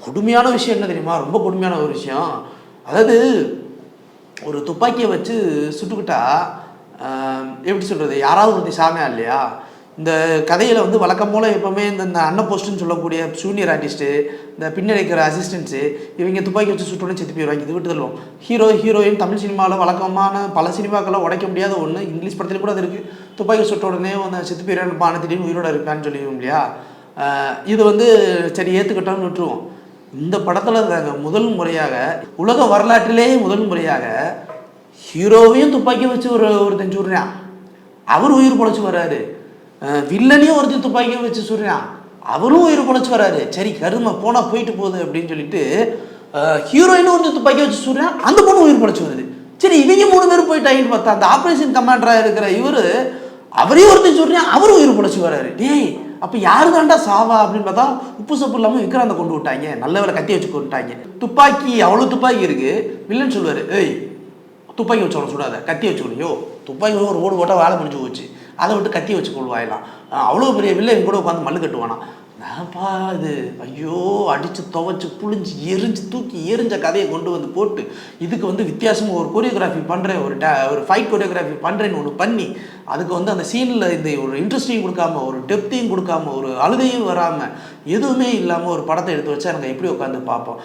கொடுமையான விஷயம் என்ன தெரியுமா? ரொம்ப கொடுமையான ஒரு விஷயம். அதாவது ஒரு துப்பாக்கியை வச்சு சுட்டுக்கிட்டா எப்படி சொல்கிறது, யாராவது ஒருத்தர் சாமியா இல்லையா? இந்த கதையில் வந்து வழக்கம் போல் எப்போவுமே இந்த அண்ணன் போஸ்ட்டுன்னு சொல்லக்கூடிய ஜூனியர் ஆர்டிஸ்ட்டு, இந்த பின்னடைக்கிற அசிஸ்டன்ஸு, இவங்க துப்பாக்கி வச்சு சுட்டோன்னு செத்து போயிடுவாங்க. இது விட்டு தள்ளுவோம். ஹீரோயின் தமிழ் சினிமாவில் வழக்கமான பல சினிமாக்களை உடைக்க முடியாத ஒன்று. இங்கிலீஷ் படத்தில் கூட அது இருக்குது. துப்பாக்கி சுட்ட உடனே வந்து செத்து போயிடுறான்னு பானை திடீர்னு உயிரோட இருக்கான்னு சொல்லிடுவோம் இல்லையா? இது வந்து சரி ஏற்றுக்கிட்டோம்னு விட்டுருவோம். இந்த படத்தில் தாங்க முதல் முறையாக, உலக வரலாற்றிலேயே முதல் முறையாக ஹீரோவையும் துப்பாக்கி வச்சு ஒருத்தன் சுடுறான், அவர் உயிர் பொழைச்சி வர்றாரு. வில்லனையும் ஒருத்தர் துப்பாக்கியை வச்சு சுடுறான், அவரும் உயிர் பொழைச்சி வர்றாரு. சரி கருமை போனால் போயிட்டு போகுது அப்படின்னு சொல்லிட்டு ஹீரோயினும் ஒருத்தர் துப்பாக்கி வச்சு சுடுறான், அந்த பொண்ணு உயிர் பொழைச்சி வருது. சரி இவங்க 3 பேரும் போயிட்டாங்கன்னு பார்த்தா அந்த ஆப்ரேஷன் கமாண்டராக இருக்கிற இவர், அவரையும் ஒருத்தர் சொல்கிறேன், அவரும் உயிர் பொழைச்சி வர்றாரு. டேய் அப்போ யாரு தாண்டா சாவா அப்படின்னு பார்த்தா உப்பு சப்பு இல்லாமல் விக்ராந்த கொண்டு விட்டாங்க. நல்ல வேலை கத்தி வச்சு கொண்டுட்டாங்க. துப்பாக்கி அவ்வளோ துப்பாக்கி இருக்குது. வில்லன் சொல்லுவார், ஏய் துப்பாக்கி வச்சோட சுடாத, கத்தி வச்சுக்கலையோ. துப்பாக்கி ஒரு ஓடு போட்டால் வேலை முடிஞ்சு போச்சு, அதை விட்டு கத்தி வச்சு கொள்வாயலாம். அவ்வளோ பெரிய வில்லன் கூட உட்காந்து மல்லு கட்டுவானா? நான்ப்பா இது ஐயோ அடித்து துவைச்சி புழிஞ்சு எரிஞ்சு தூக்கி எரிஞ்ச கதையை கொண்டு வந்து போட்டு இதுக்கு வந்து வித்தியாசமாக ஒரு கொரியோகிராஃபி பண்ணுறேன், ஒரு ஃபைட் கொரியோகிராஃபி பண்ணுறேன்னு ஒன்று பண்ணி அதுக்கு வந்து அந்த சீனில் இந்த ஒரு இன்ட்ரெஸ்டையும் கொடுக்காம, ஒரு டெப்த்தையும் கொடுக்காம, ஒரு அழுகையும் வராமல், எதுவுமே இல்லாமல் ஒரு படத்தை எடுத்து வச்சா நாங்கள் எப்படி உட்காந்து பார்ப்போம்.